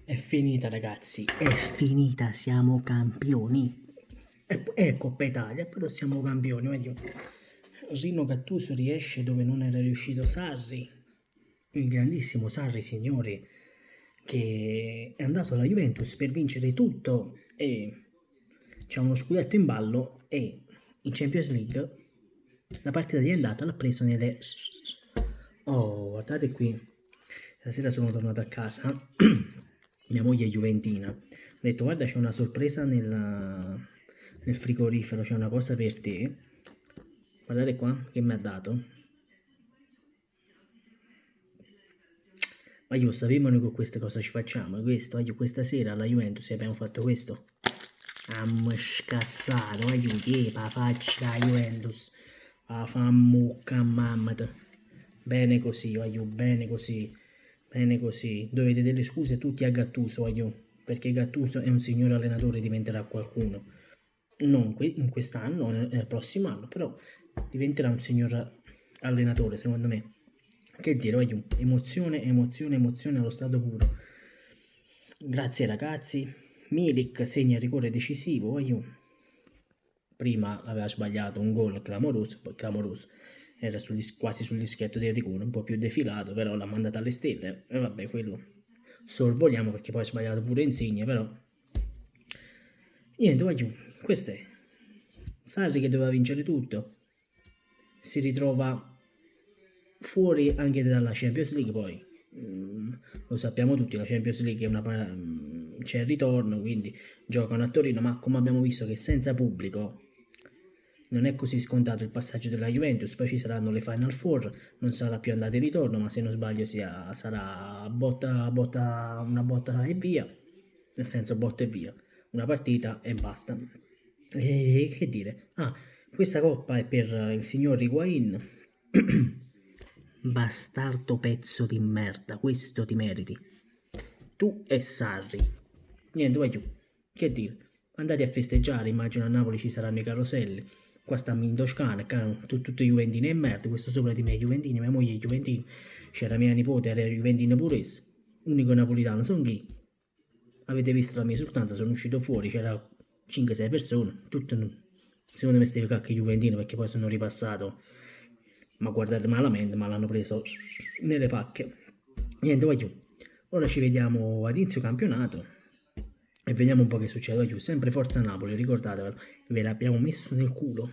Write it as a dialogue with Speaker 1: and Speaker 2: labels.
Speaker 1: È finita ragazzi, è finita, siamo campioni. È Coppa Italia, però siamo campioni. Voglio. Rino Gattuso riesce dove non era riuscito Sarri, il grandissimo Sarri, signori, che è andato alla Juventus per vincere tutto e c'è uno scudetto in ballo e in Champions League la partita di andata l'ha preso nelle... Oh, guardate qui, stasera sono tornato a casa, mia moglie è juventina, ho detto guarda c'è una sorpresa nel frigorifero, c'è una cosa per te, guardate qua che mi ha dato. Ma io sapevamo noi con queste cosa ci facciamo, questo, io questa sera alla Juventus abbiamo fatto questo. Abbiamo scassato, io che pa faccia la Juventus, a fa mucca mamma. Bene così, voglio, bene così. Dovete delle scuse tutti a Gattuso, voglio, perché Gattuso è un signor allenatore, diventerà qualcuno. Non in quest'anno, nel prossimo anno, però diventerà un signor allenatore, secondo me. Che dire, voglio, emozione, emozione, emozione allo stato puro. Grazie ragazzi. Milik segna il rigore decisivo, voglio. Prima aveva sbagliato un gol clamoroso, poi clamoroso. Era quasi sul dischetto del rigore, un po' più defilato, però l'ha mandata alle stelle. E vabbè, quello sorvoliamo perché poi ha sbagliato pure Insigne, però... Niente, voglio, questo è. Sarri che doveva vincere tutto. Si ritrova fuori anche dalla Champions League poi. Lo sappiamo tutti, la Champions League è c'è il ritorno, quindi giocano a Torino, ma come abbiamo visto che senza pubblico non è così scontato il passaggio della Juventus, poi ci saranno le Final Four, non sarà più andata e ritorno, ma se non sbaglio sarà una botta e via, nel senso botta e via, una partita e basta. E che dire? Ah, questa coppa è per il signor Higuain. Bastardo pezzo di merda, questo ti meriti. Tu e Sarri. Niente, vai giù. Che dire? Andate a festeggiare, immagino a Napoli ci saranno i caroselli. Qua stiamo in Toscana, tutti Juventini e merda, questo sopra di me è Juventini, mia moglie è Juventini, c'era mia nipote, era Juventina pure essa. Unico napolitano, sono chi? Avete visto la mia esultanza, sono uscito fuori, c'era 5-6 persone, tutte secondo me steve cacche Juventino perché poi sono ripassato, ma guardate malamente, ma l'hanno preso nelle pacche. Niente, vai giù. Ora ci vediamo ad inizio campionato e vediamo un po' che succede. Vai giù, sempre Forza Napoli, ricordatevelo, ve l'abbiamo messo nel culo.